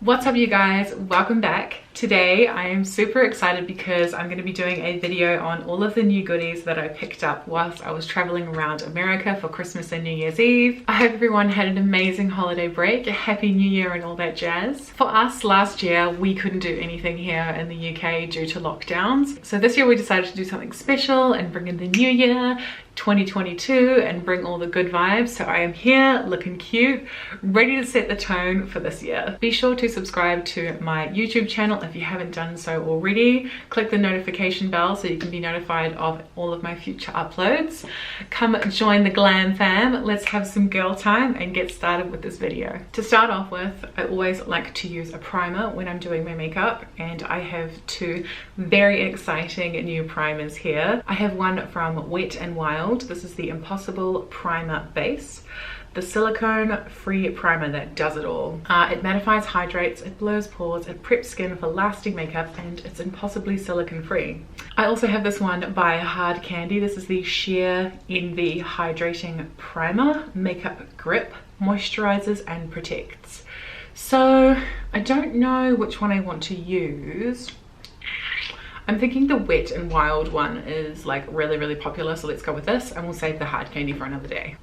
What's up you guys, welcome back. Today I am super excited because I'm going to be doing a video on all of the new goodies that I picked up whilst I was traveling around America for Christmas and New Year's Eve. I hope everyone had an amazing holiday break, a happy new year and all that jazz. For us last year we couldn't do anything here in the UK due to lockdowns, so this year we decided to do something special and bring in the new year 2022 and bring all the good vibes. So I am here looking cute, ready to set the tone for this year. Be sure to subscribe to my YouTube channel if you haven't done so already. Click the notification bell so you can be notified of all of my future uploads. Come join the glam fam. Let's have some girl time and get started with this video. To start off with, I always like to use a primer when I'm doing my makeup, and I have two very exciting new primers here. I have one from Wet n Wild. This is the Impossible Primer Base, the silicone-free primer that does it all. It mattifies, hydrates, it blurs pores, it preps skin for lasting makeup, and it's impossibly silicone-free. I also have this one by Hard Candy. This is the Sheer Envy Hydrating Primer, Makeup Grip, Moisturizes and Protects. So I don't know which one I want to use. I'm thinking the Wet n Wild one is like really popular, so let's go with this and we'll save the Hard Candy for another day.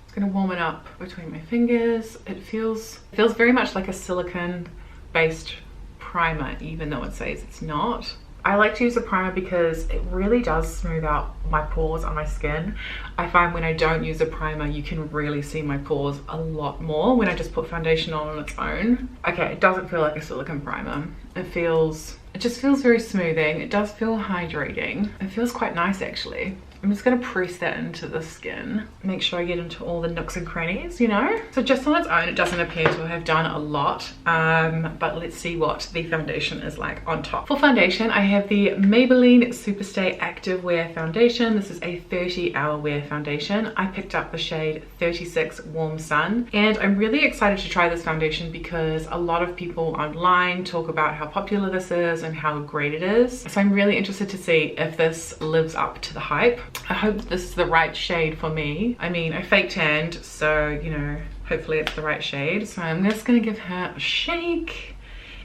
It's gonna warm it up between my fingers. It feels very much like a silicone based primer, even though it says it's not. I like to use a primer because it really does smooth out my pores on my skin. I find when I don't use a primer, you can really see my pores a lot more when I just put foundation on its own. Okay, it doesn't feel like a silicone primer. It just feels very smoothing. It does feel hydrating. It feels quite nice actually. I'm just gonna press that into the skin. Make sure I get into all the nooks and crannies, you know? So just on its own, it doesn't appear to have done a lot, but let's see what the foundation is like on top. For foundation, I have the Maybelline Superstay Active Wear Foundation. This is a 30-hour wear foundation. I picked up the shade 36 Warm Sun, and I'm really excited to try this foundation because a lot of people online talk about how popular this is and how great it is. So I'm really interested to see if this lives up to the hype. I hope this is the right shade for me. I mean, I fake tanned, so, you know, hopefully it's the right shade. So I'm just gonna give her a shake.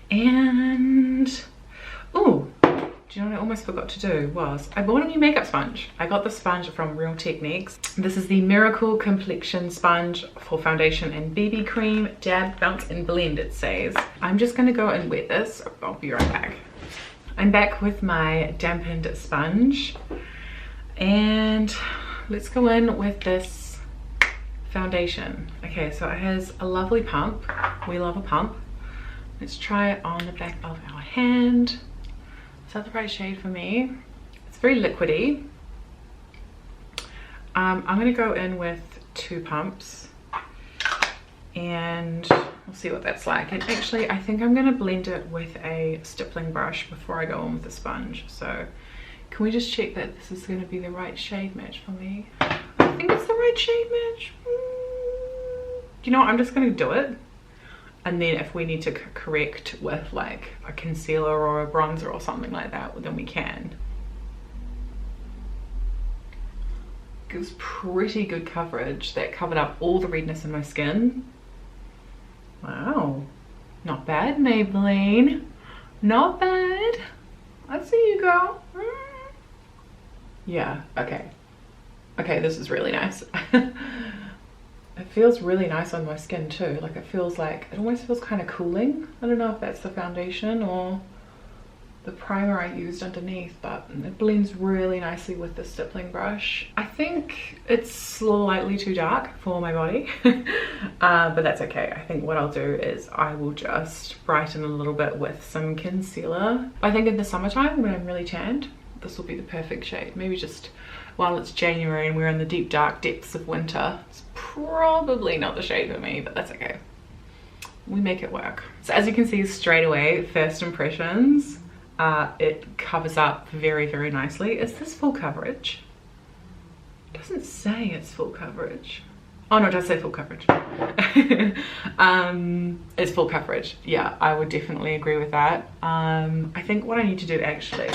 And, ooh, do you know what I almost forgot to do was, I bought a new makeup sponge. I got the sponge from Real Techniques. This is the Miracle Complexion Sponge for foundation and BB cream. Dab, bounce, and blend, it says. I'm just gonna go and wet this. I'll be right back. I'm back with my dampened sponge. And let's go in with this foundation. Okay, so it has a lovely pump. We love a pump. Let's try it on the back of our hand. Is that the right shade for me? It's very liquidy. I'm gonna go in with 2 pumps and we'll see what that's like. And actually, I think I'm gonna blend it with a stippling brush before I go on with the sponge. So can we just check that this is going to be the right shade match for me? I think it's the right shade match. You know what? I'm just going to do it. And then if we need to correct with like a concealer or a bronzer or something like that, then we can. Gives pretty good coverage. That covered up all the redness in my skin. Wow. Not bad, Maybelline. Not bad. I see you go. Yeah, okay. Okay, this is really nice. It feels really nice on my skin too. Like it almost feels kind of cooling. I don't know if that's the foundation or the primer I used underneath, but it blends really nicely with the stippling brush. I think it's slightly too dark for my body, but that's okay. I think what I'll do is I will just brighten a little bit with some concealer. I think in the summertime when I'm really tanned, this will be the perfect shade. Maybe just while it's January and we're in the deep dark depths of winter, it's probably not the shade for me, but that's okay. We make it work. So as you can see straight away, first impressions, it covers up very nicely. Is this full coverage? It doesn't say it's full coverage. Oh no, it does say full coverage. It's full coverage. Yeah, I would definitely agree with that. I think what I need to do actually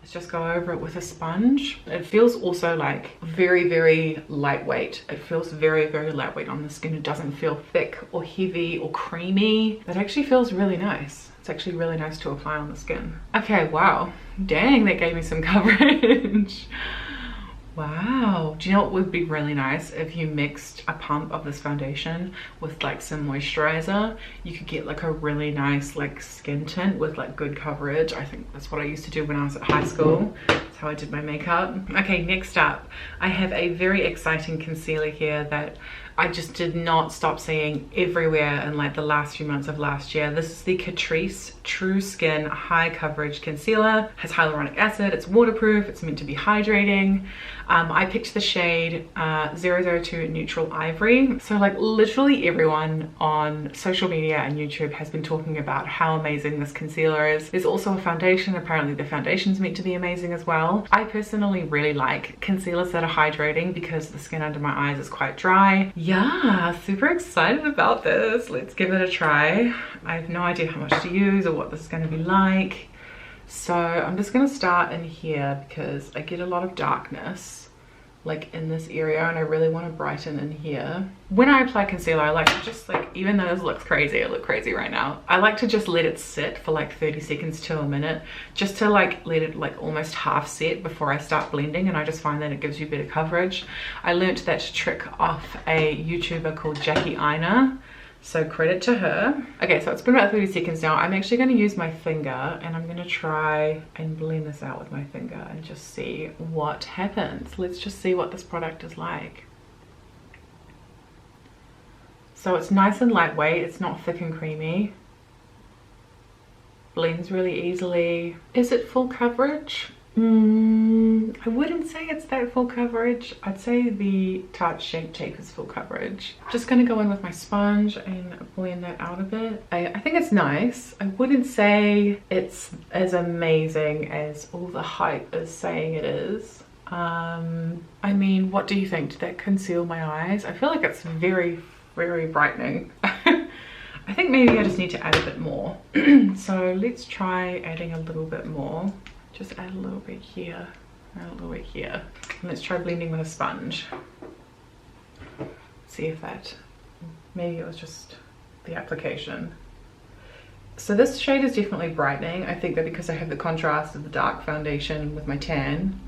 is Let's just go over it with a sponge. It feels also like very, very lightweight. It feels very, very lightweight on the skin. It doesn't feel thick or heavy or creamy. It actually feels really nice. It's actually really nice to apply on the skin. Okay, wow. Dang, that gave me some coverage. Wow. Do you know what would be really nice? If you mixed a pump of this foundation with like some moisturizer, you could get like a really nice like skin tint with like good coverage. I think that's what I used to do when I was at high school. That's how I did my makeup. Okay, next up, I have a very exciting concealer here that I just did not stop seeing everywhere in like the last few months of last year. This is the Catrice True Skin High Coverage Concealer. It has hyaluronic acid, it's waterproof, it's meant to be hydrating. I picked the shade 002 Neutral Ivory. So like literally everyone on social media and YouTube has been talking about how amazing this concealer is. There's also a foundation. Apparently the foundation's meant to be amazing as well. I personally really like concealers that are hydrating because the skin under my eyes is quite dry. Yeah, super excited about this. Let's give it a try. I have no idea how much to use or what this is going to be like. So I'm just going to start in here because I get a lot of darkness like in this area and I really want to brighten in here. When I apply concealer, I like to just like, even though this looks crazy, I look crazy right now, I like to just let it sit for like 30 seconds to a minute just to like let it like almost half set before I start blending, and I just find that it gives you better coverage. I learnt that trick off a YouTuber called Jackie Eyeliner. So credit to her. Okay, so it's been about 30 seconds now. I'm actually going to use my finger and I'm going to try and blend this out with my finger and just see what happens. Let's just see what this product is like. So it's nice and lightweight. It's not thick and creamy. Blends really easily. Is it full coverage? I wouldn't say it's that full coverage. I'd say the Tarte Shape Tape is full coverage. Just gonna go in with my sponge and blend that out a bit. I think it's nice. I wouldn't say it's as amazing as all the hype is saying it is. I mean, what do you think? Did that conceal my eyes? I feel like it's very, very brightening. I think maybe I just need to add a bit more. So let's try adding a little bit more. Just add a little bit here, and a little bit here. And let's try blending with a sponge. See if that, maybe it was just the application. So this shade is definitely brightening. I think that because I have the contrast of the dark foundation with my tan,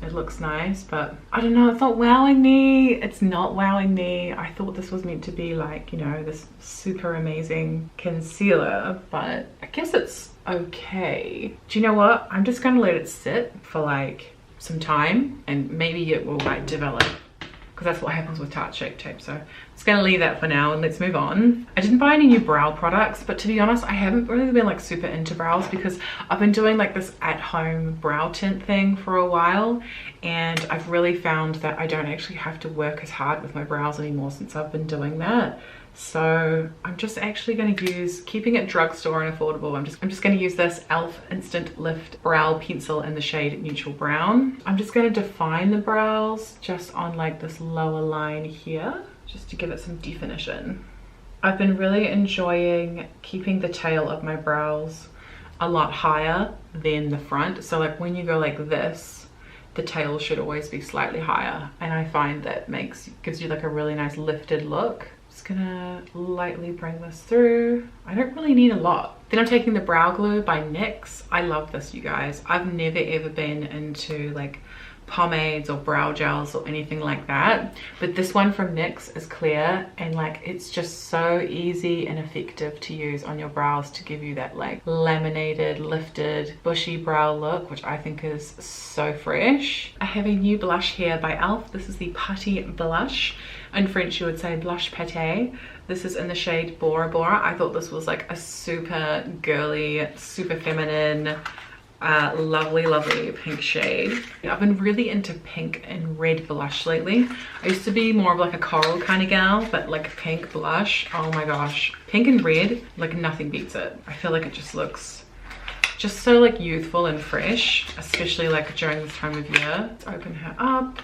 it looks nice, but I don't know, it's not wowing me. It's not wowing me. I thought this was meant to be like, you know, this super amazing concealer, but I guess it's okay. Do you know what? I'm just gonna let it sit for like some time and maybe it will like develop, because that's what happens with Tarte Shape Tape. So I'm just gonna leave that for now and let's move on. I didn't buy any new brow products, but to be honest, I haven't really been like super into brows because I've been doing like this at-home brow tint thing for a while, and I've really found that I don't actually have to work as hard with my brows anymore since I've been doing that. So I'm just actually going to use, keeping it drugstore and affordable, I'm just going to use this e.l.f. Instant Lift Brow Pencil in the shade Neutral Brown. I'm just going to define the brows just on like this lower line here, just to give it some definition. I've been really enjoying keeping the tail of my brows a lot higher than the front. So like when you go like this, the tail should always be slightly higher, and I find that gives you like a really nice lifted look. Just gonna lightly bring this through. I don't really need a lot. Then I'm taking the Brow Glue by NYX. I love this, you guys. I've never ever been into like pomades or brow gels or anything like that, but this one from NYX is clear, and like it's just so easy and effective to use on your brows to give you that like laminated, lifted, bushy brow look, which I think is so fresh. I have a new blush here by e.l.f. This is the Putty blush. In French you would say blush pâté. This is in the shade Bora Bora. I thought this was like a super girly, super feminine, lovely pink shade. I've been really into pink and red blush lately. I used to be more of like a coral kind of gal, but like pink blush, oh my gosh, pink and red, like nothing beats it. I feel like it just looks just so like youthful and fresh, especially like during this time of year. Let's open her up.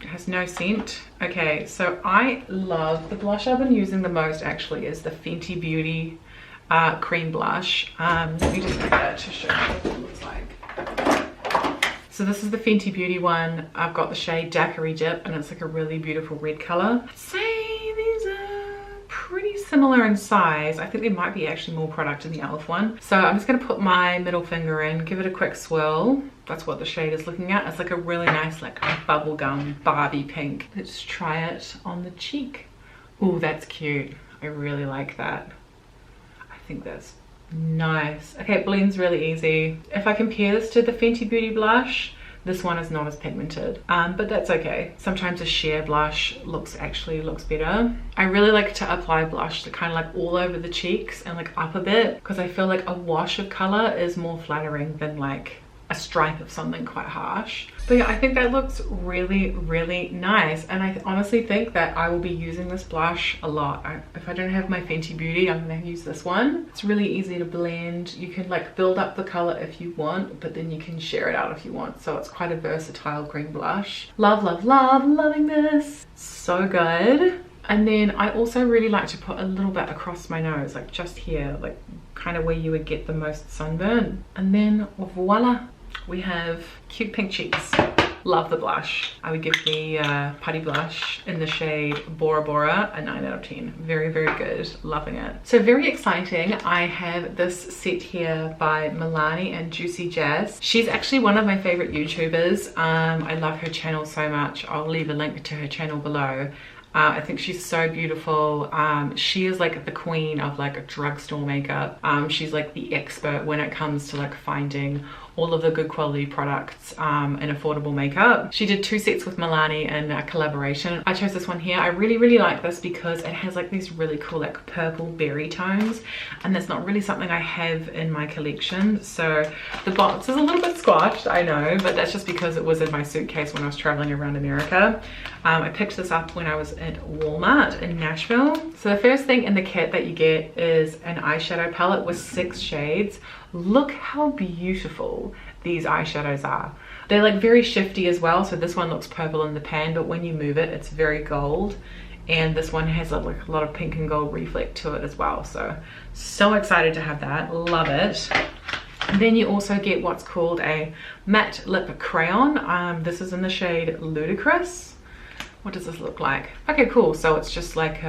It has no scent. Okay, so I love the blush I've been using the most actually is the Fenty Beauty cream blush. Let me just put that to show you what it looks like. So this is the Fenty Beauty one. I've got the shade Daiquiri Dip, and it's like a really beautiful red color. I'd say these are pretty similar in size. I think there might be actually more product in the e.l.f. one. So I'm just gonna put my middle finger in, give it a quick swirl. That's what the shade is looking at. It's like a really nice like bubblegum Barbie pink. Let's try it on the cheek. Oh, that's cute. I really like that. I think that's nice. Okay, it blends really easy. If I compare this to the Fenty Beauty blush, this one is not as pigmented, but that's okay. Sometimes a sheer blush actually looks better. I really like to apply blush to kind of like all over the cheeks and like up a bit, because I feel like a wash of color is more flattering than like a stripe of something quite harsh. But yeah, I think that looks really, really nice, and I honestly think that I will be using this blush a lot. If I don't have my Fenty Beauty, I'm gonna use this one. It's really easy to blend. You can like build up the color if you want, but then you can share it out if you want. So it's quite a versatile green blush. Love, love, love, loving this. So good. And then I also really like to put a little bit across my nose, like just here, like kind of where you would get the most sunburn. And then voila, we have cute pink cheeks. Love the blush. I would give the Putty blush in the shade Bora Bora a 9 out of 10. Very, very good. Loving it. So very exciting. I have this set here by Milani and Juicy Jas. She's actually one of my favorite YouTubers. I love her channel so much. I'll leave a link to her channel below. I think she's so beautiful. She is like the queen of like a drugstore makeup. She's like the expert when it comes to like finding all of the good quality products and affordable makeup. She did 2 sets with Milani in a collaboration. I chose this one here. I really, really like this because it has like these really cool like purple berry tones, and that's not really something I have in my collection. So the box is a little bit squashed, I know, but that's just because it was in my suitcase when I was traveling around America. I picked this up when I was at Walmart in Nashville. So the first thing in the kit that you get is an eyeshadow palette with 6 shades. Look how beautiful these eyeshadows are. They're like very shifty as well. So this one looks purple in the pan, but when you move it, it's very gold. And this one has like a lot of pink and gold reflect to it as well. So excited to have that. Love it. And then you also get what's called a matte lip crayon. This is in the shade Ludicrous. What does this look like? Okay, cool. So it's just like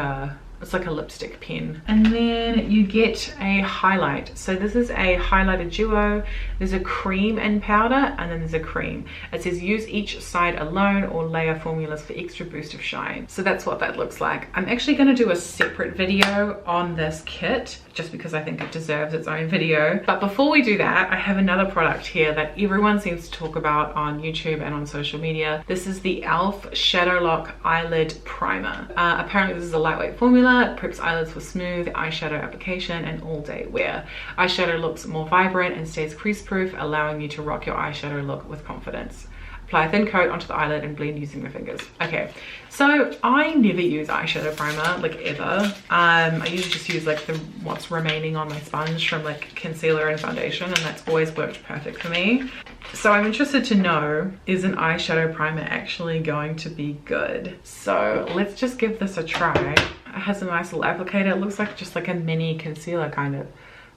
it's like a lipstick pen. And then you get a highlight. So this is a highlighter duo. There's a cream and powder, and then there's a cream. It says use each side alone or layer formulas for extra boost of shine. So that's what that looks like. I'm actually going to do a separate video on this kit just because I think it deserves its own video. But before we do that, I have another product here that everyone seems to talk about on YouTube and on social media. This is the e.l.f. Shadow Lock Eyelid Primer. Apparently this is a lightweight formula. It preps eyelids for smooth eyeshadow application and all day wear. Eyeshadow looks more vibrant and stays crease proof, allowing you to rock your eyeshadow look with confidence. Apply a thin coat onto the eyelid and blend using the fingers. Okay, so I never use eyeshadow primer, like ever. I usually just use like what's remaining on my sponge from like concealer and foundation, and that's always worked perfect for me. So I'm interested to know, is an eyeshadow primer actually going to be good? So let's just give this a try. It has a nice little applicator. It looks like just like a mini concealer kind of.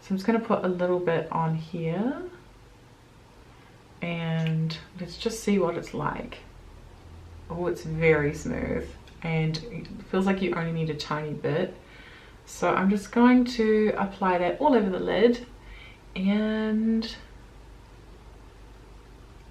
So I'm just gonna put a little bit on here. And let's just see what it's like. Oh, it's very smooth and it feels like you only need a tiny bit. So I'm just going to apply that all over the lid and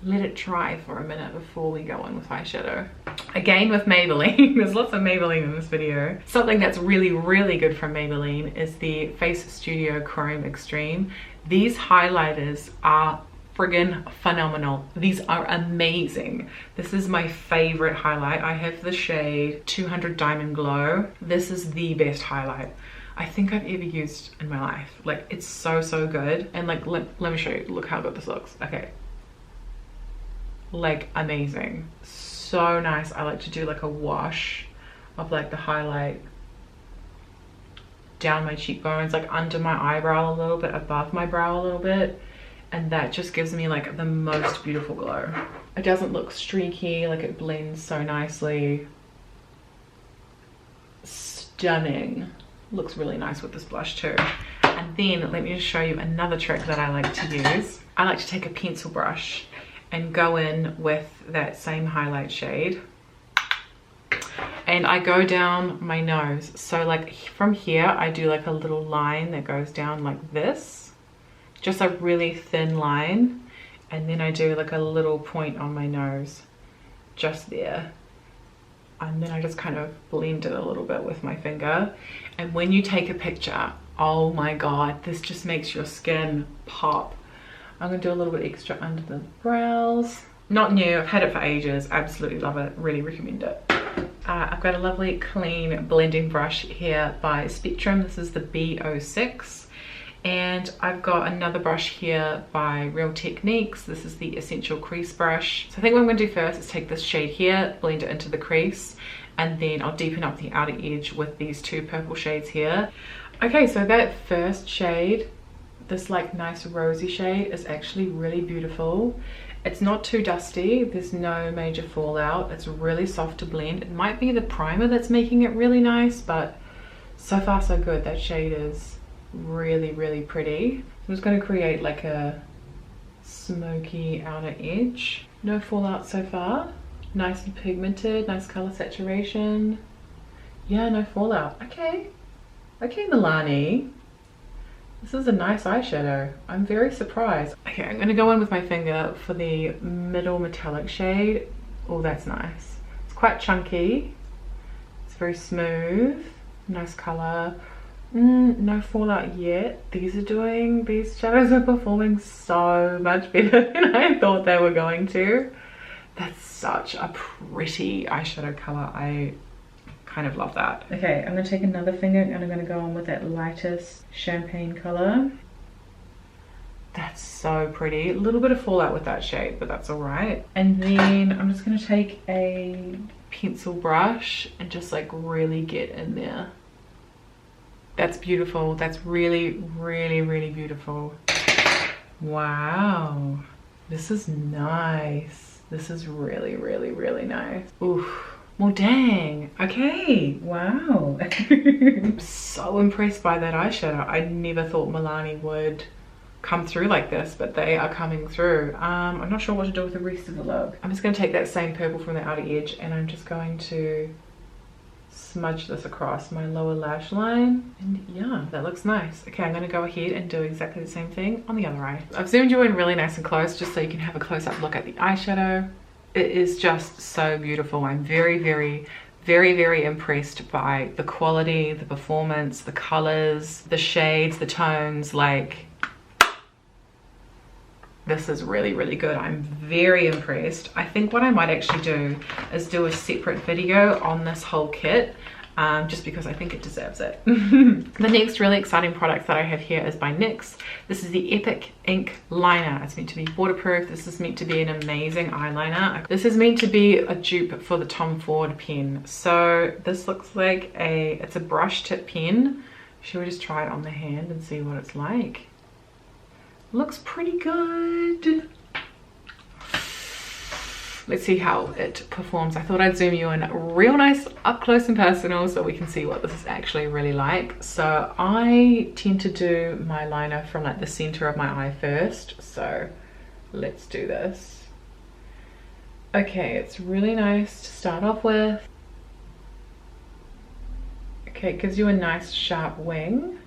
let it dry for a minute before we go on with eyeshadow. Again with Maybelline, there's lots of Maybelline in this video. Something that's really, really good from Maybelline is the Face Studio Chrome Extreme. These highlighters are friggin' phenomenal. These are amazing. This is my favorite highlight. I have the shade 200 Diamond Glow. This is the best highlight I think I've ever used in my life. Like, it's so, so good. And like, let me show you, look how good this looks. Okay. Like, amazing. So nice. I like to do like a wash of like the highlight down my cheekbones, like under my eyebrow a little bit, above my brow a little bit. And that just gives me like the most beautiful glow. It doesn't look streaky, like it blends so nicely. Stunning. Looks really nice with this blush too. And then let me just show you another trick that I like to use. I like to take a pencil brush and go in with that same highlight shade. And I go down my nose. So like from here, I do like a little line that goes down like this. Just a really thin line. And then I do like a little point on my nose. Just there. And then I just kind of blend it a little bit with my finger. And when you take a picture, oh my god, this just makes your skin pop. I'm gonna do a little bit extra under the brows. Not new, I've had it for ages, absolutely love it, really recommend it. I've got a lovely clean blending brush here by Spectrum. This is the B06. And I've got another brush here by Real Techniques. This is the Essential Crease Brush. So I think what I'm going to do first is take this shade here, blend it into the crease, and then I'll deepen up the outer edge with these two purple shades here. Okay, so that first shade, this like nice rosy shade, is actually really beautiful. It's not too dusty, there's no major fallout, it's really soft to blend. It might be the primer that's making it really nice, but so far so good. That shade is really pretty. I'm just going to create like a smoky outer edge. No fallout so far. Nice and pigmented, nice color saturation. Yeah, no fallout. Okay, Milani, this is a nice eyeshadow. I'm very surprised. Okay, I'm going to go in with my finger for the middle metallic shade. Oh, that's nice. It's quite chunky, it's very smooth, nice color. No fallout yet. These shadows are performing so much better than I thought they were going to. That's such a pretty eyeshadow color. I kind of love that. Okay, I'm going to take another finger and I'm going to go on with that lightest champagne color. That's so pretty. A little bit of fallout with that shade, but that's all right. And then I'm just going to take a pencil brush and just like really get in there. That's beautiful. That's really beautiful. Wow, this is nice. This is really nice. Oof. Well, dang. Okay, wow. I'm so impressed by that eyeshadow. I never thought Milani would come through like this, but they are coming through. I'm not sure what to do with the rest of the look. I'm just going to take that same purple from the outer edge and I'm just going to smudge this across my lower lash line, and yeah, that looks nice. Okay, I'm going to go ahead and do exactly the same thing on the other eye. I've zoomed you in really nice and close just so you can have a close-up look at the eyeshadow. It is just so beautiful. I'm very impressed by the quality, the performance, the colors, the shades, the tones. Like, this is really good. I'm very impressed. I think what I might actually do is do a separate video on this whole kit, just because I think it deserves it. The next really exciting product that I have here is by NYX. This is the Epic Ink Liner. It's meant to be waterproof. This is meant to be an amazing eyeliner. This is meant to be a dupe for the Tom Ford pen. So this looks like it's a brush tip pen. Should we just try it on the hand and see what it's like? Looks pretty good. Let's see how it performs. I thought I'd zoom you in real nice up close and personal so we can see what this is actually really like. So I tend to do my liner from like the center of my eye first. So let's do this. Okay, it's really nice to start off with. Okay, it gives you a nice sharp wing.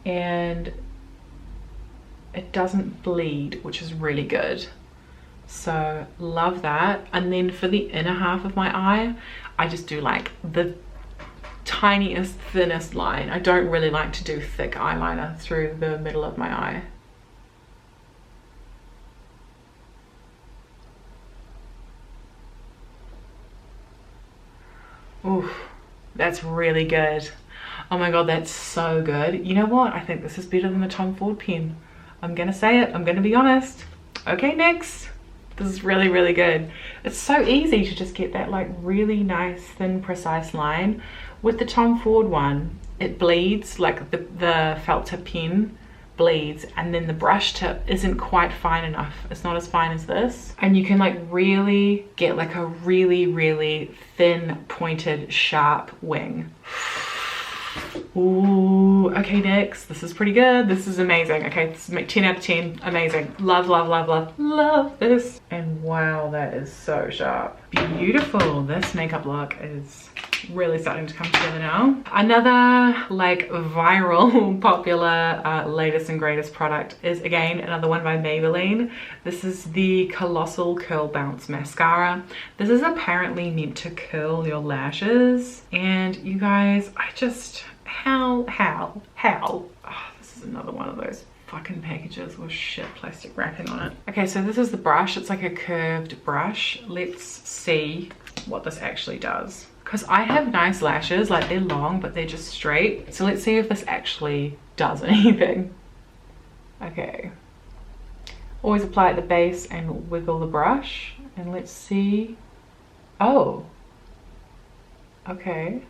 And it doesn't bleed, which is really good. So love that. And then for the inner half of my eye, I just do like the tiniest, thinnest line. I don't really like to do thick eyeliner through the middle of my eye. Oof, that's really good. Oh my god, that's so good. You know what? I think this is better than the Tom Ford pen. I'm gonna say it. I'm gonna be honest. Okay, next. This is really good. It's so easy to just get that like really nice, thin, precise line. With the Tom Ford one, it bleeds, like the felt tip pen bleeds, and then the brush tip isn't quite fine enough. It's not as fine as this, and you can like really get like a really thin pointed sharp wing. Ooh, okay, next. This is pretty good. This is amazing. Okay, this is 10 out of 10. Amazing. Love this. And wow, that is so sharp. Beautiful. This makeup look is really starting to come together now. Another like viral popular latest and greatest product is again another one by Maybelline. This is the Colossal Curl Bounce Mascara. This is apparently meant to curl your lashes, and you guys, I just how oh, this is another one of those fucking packages with shit plastic wrapping on it. Okay, so this is the brush. It's like a curved brush. Let's see what this actually does, because I have nice lashes, like they're long but they're just straight. So let's see if this actually does anything. Okay, always apply at the base and wiggle the brush, and let's see. Oh, okay.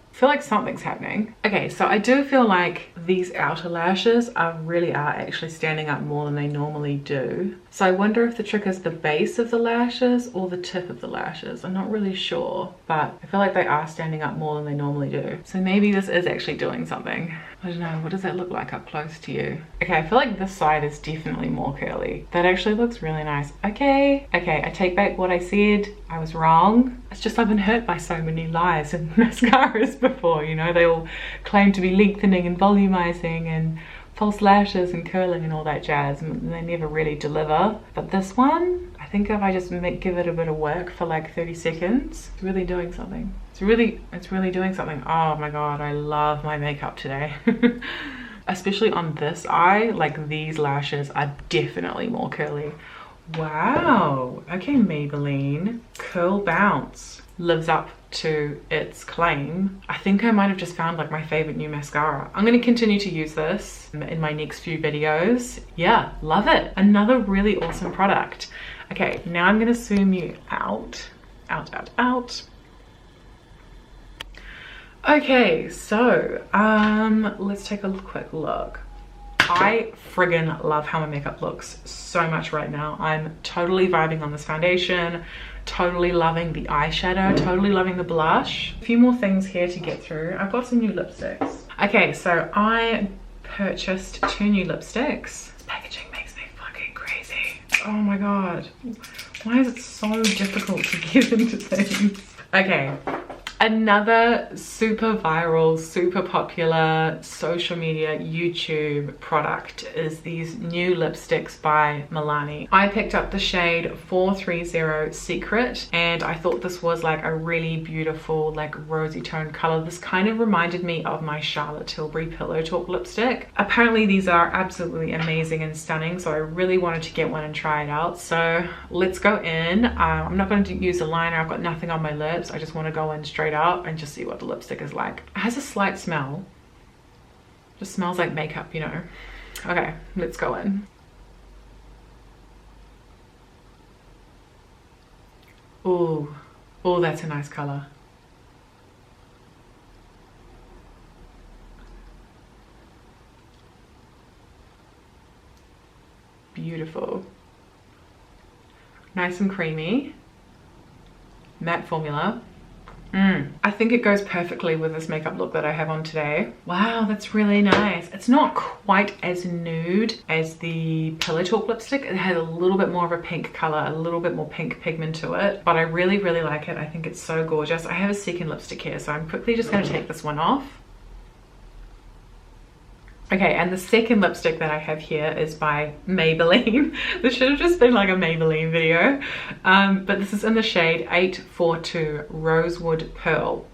I feel like something's happening. Okay, so I do feel like these outer lashes really are actually standing up more than they normally do. So I wonder if the trick is the base of the lashes or the tip of the lashes. I'm not really sure, but I feel like they are standing up more than they normally do. So maybe this is actually doing something. I don't know, what does that look like up close to you? Okay, I feel like this side is definitely more curly. That actually looks really nice. Okay, I take back what I said. I was wrong. It's just I've been hurt by so many lies and mascaras before, you know, they all claim to be lengthening and volumizing and false lashes and curling and all that jazz, and they never really deliver. But this one, I think if I just give it a bit of work for like 30 seconds, it's really doing something. It's really doing something. Oh my god, I love my makeup today. Especially on this eye, like these lashes are definitely more curly. Wow. Okay, Maybelline. Curl Bounce lives up to its claim. I think I might have just found like my favorite new mascara. I'm going to continue to use this in my next few videos. Yeah, love it. Another really awesome product. Okay, now I'm going to zoom you out. Okay, so let's take a quick look. I friggin' love how my makeup looks so much right now. I'm totally vibing on this foundation, totally loving the eyeshadow, totally loving the blush. A few more things here to get through. I've got some new lipsticks. Okay, so I purchased 2 new lipsticks. This packaging makes me fucking crazy. Oh my god. Why is it so difficult to get into things? Okay. Another super viral, super popular social media YouTube product is these new lipsticks by Milani. I picked up the shade 430 Secret, and I thought this was like a really beautiful like rosy toned color. This kind of reminded me of my Charlotte Tilbury Pillow Talk lipstick. Apparently these are absolutely amazing and stunning, so I really wanted to get one and try it out. So let's go in. I'm not going to use a liner. I've got nothing on my lips. I just want to go in straight up and just see what the lipstick is like. It has a slight smell. Just smells like makeup, you know. Okay, let's go in. Ooh, oh, that's a nice color. Beautiful. Nice and creamy. Matte formula. I think it goes perfectly with this makeup look that I have on today. Wow, that's really nice. It's not quite as nude as the Pillow Talk lipstick. It has a little bit more of a pink color, a little bit more pink pigment to it, but I really like it. I think it's so gorgeous. I have a second lipstick here, so I'm quickly just going to take this one off. Okay, and the second lipstick that I have here is by Maybelline. This should have just been like a Maybelline video. But this is in the shade 842 Rosewood Pearl.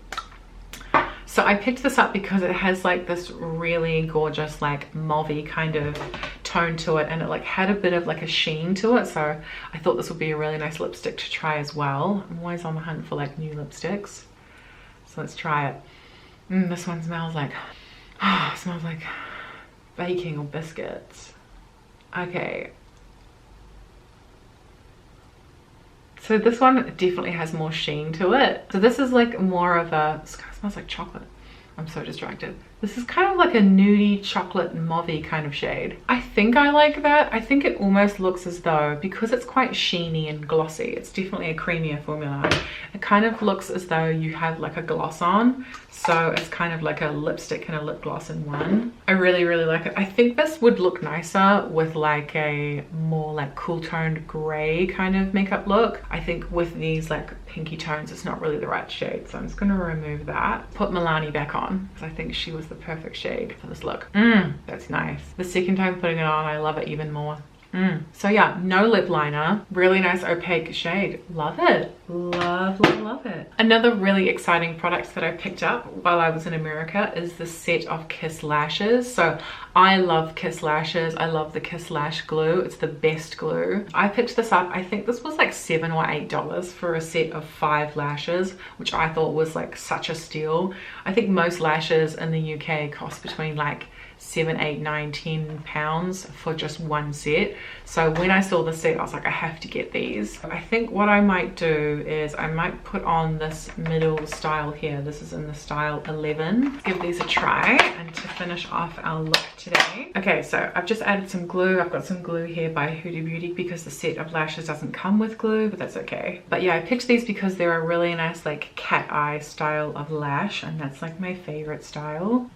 So I picked this up because it has like this really gorgeous like mauvey kind of tone to it, and it like had a bit of like a sheen to it. So I thought this would be a really nice lipstick to try as well. I'm always on the hunt for like new lipsticks. So let's try it. This one smells like, smells like baking or biscuits. Okay, so this one definitely has more sheen to it. So this is like more of a, it smells like chocolate. I'm so distracted. This is kind of like a nudie chocolate mauvey kind of shade. I think I like that. I think it almost looks as though, because it's quite sheeny and glossy, it's definitely a creamier formula. It kind of looks as though you have like a gloss on. So it's kind of like a lipstick and a lip gloss in one. I really, really like it. I think this would look nicer with like a more like cool toned gray kind of makeup look. I think with these like pinky tones, it's not really the right shade. So I'm just gonna remove that. Put Milani back on, because I think she was the perfect shade for this look. That's nice. The second time putting it on, I love it even more. So yeah, no lip liner, really nice opaque shade. Love it. Love, love, love it. Another really exciting product that I picked up while I was in America is the set of Kiss lashes. So I love Kiss lashes. I love the Kiss lash glue. It's the best glue. I picked this up, I think this was like $7 or $8 for a set of 5 lashes, which I thought was like such a steal. I think most lashes in the UK cost between like £7, £8, £9, £10 for just one set. So when I saw the set, I was like, I have to get these. I think what I might do is I might put on this middle style here. This is in the style 11. Give these a try, and to finish off our look today. Okay, so I've just added some glue. I've got some glue here by Huda Beauty because the set of lashes doesn't come with glue, but that's okay. But yeah, I picked these because they're a really nice like cat eye style of lash, and that's like my favorite style.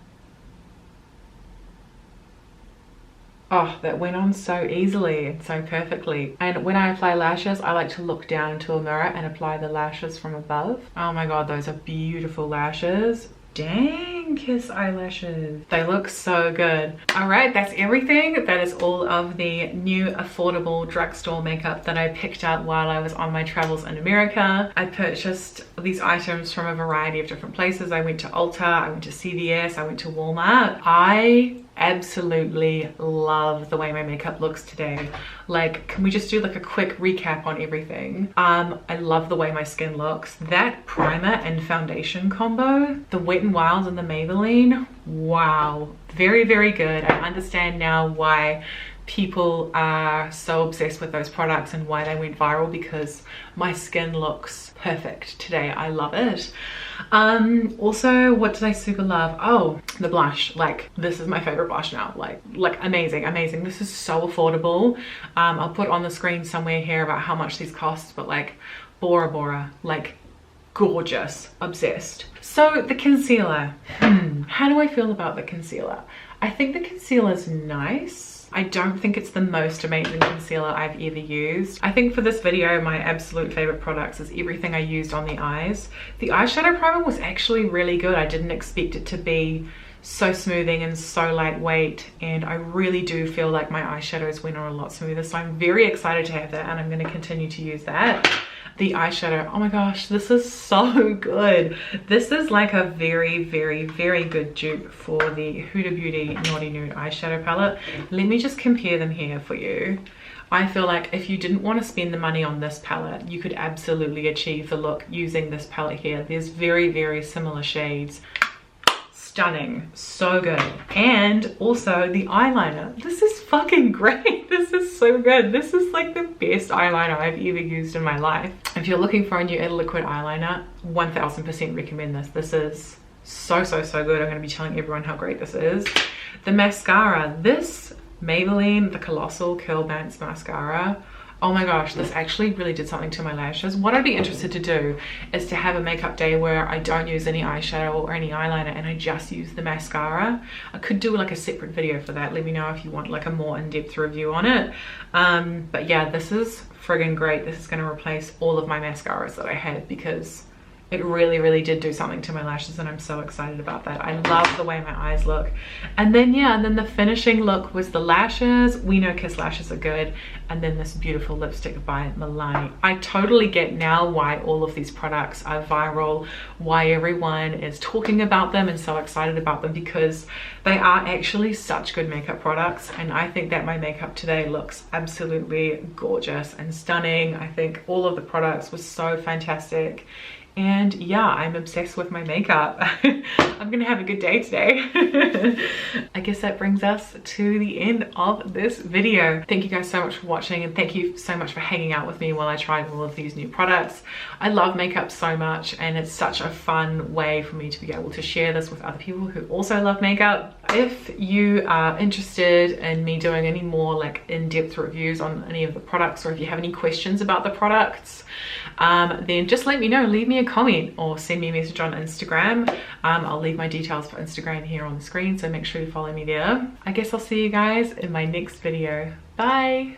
Oh, that went on so easily and so perfectly. And when I apply lashes, I like to look down into a mirror and apply the lashes from above. Oh my god, those are beautiful lashes. Dang, Kiss eyelashes. They look so good. All right, that's everything. That is all of the new affordable drugstore makeup that I picked up while I was on my travels in America. I purchased these items from a variety of different places. I went to Ulta, I went to CVS, I went to Walmart. I absolutely love the way my makeup looks today. Like, can we just do like a quick recap on everything? I love the way my skin looks. That primer and foundation combo, the Wet n Wild and the Maybelline, wow, very, very good. I understand now why people are so obsessed with those products and why they went viral, because my skin looks perfect today. I love it. Also, what did I super love? Oh, the blush. Like, this is my favorite blush now. Like amazing, amazing. This is so affordable. I'll put on the screen somewhere here about how much these cost, but like Bora Bora, like gorgeous, obsessed. So the concealer, how do I feel about the concealer? I think the concealer's nice. I don't think it's the most amazing concealer I've ever used. I think for this video, my absolute favorite products is everything I used on the eyes. The eyeshadow primer was actually really good. I didn't expect it to be so smoothing and so lightweight, and I really do feel like my eyeshadows went on a lot smoother. So I'm very excited to have that, and I'm going to continue to use that. The eyeshadow, oh my gosh, this is so good. This is like a very, very, very good dupe for the Huda Beauty Naughty Nude eyeshadow palette. Let me just compare them here for you. I feel like if you didn't want to spend the money on this palette, you could absolutely achieve the look using this palette here. There's very, very similar shades. Stunning, so good. And also the eyeliner, this is fucking great. This is so good. This is like the best eyeliner I've ever used in my life. If you're looking for a new liquid eyeliner, 1000% recommend this. This is so, so, so good. I'm going to be telling everyone how great this is. The mascara, this Maybelline, the Colossal Curl Bounce Mascara, oh my gosh, this actually really did something to my lashes. What I'd be interested to do is to have a makeup day where I don't use any eyeshadow or any eyeliner and I just use the mascara. I could do like a separate video for that. Let me know if you want like a more in-depth review on it. But yeah, this is friggin' great. This is going to replace all of my mascaras that I had, because it really, really did do something to my lashes, and I'm so excited about that. I love the way my eyes look. And then, yeah, and then the finishing look was the lashes. We know Kiss lashes are good. And then this beautiful lipstick by Milani. I totally get now why all of these products are viral, why everyone is talking about them and so excited about them, because they are actually such good makeup products. And I think that my makeup today looks absolutely gorgeous and stunning. I think all of the products were so fantastic. And yeah, I'm obsessed with my makeup. I'm gonna have a good day today. I guess that brings us to the end of this video. Thank you guys so much for watching, and thank you so much for hanging out with me while I tried all of these new products. I love makeup so much, and it's such a fun way for me to be able to share this with other people who also love makeup. If you are interested in me doing any more like in-depth reviews on any of the products, or if you have any questions about the products, then just let me know. Leave me a comment or send me a message on Instagram. I'll leave my details for Instagram here on the screen, so make sure you follow me there. I guess I'll see you guys in my next video. Bye.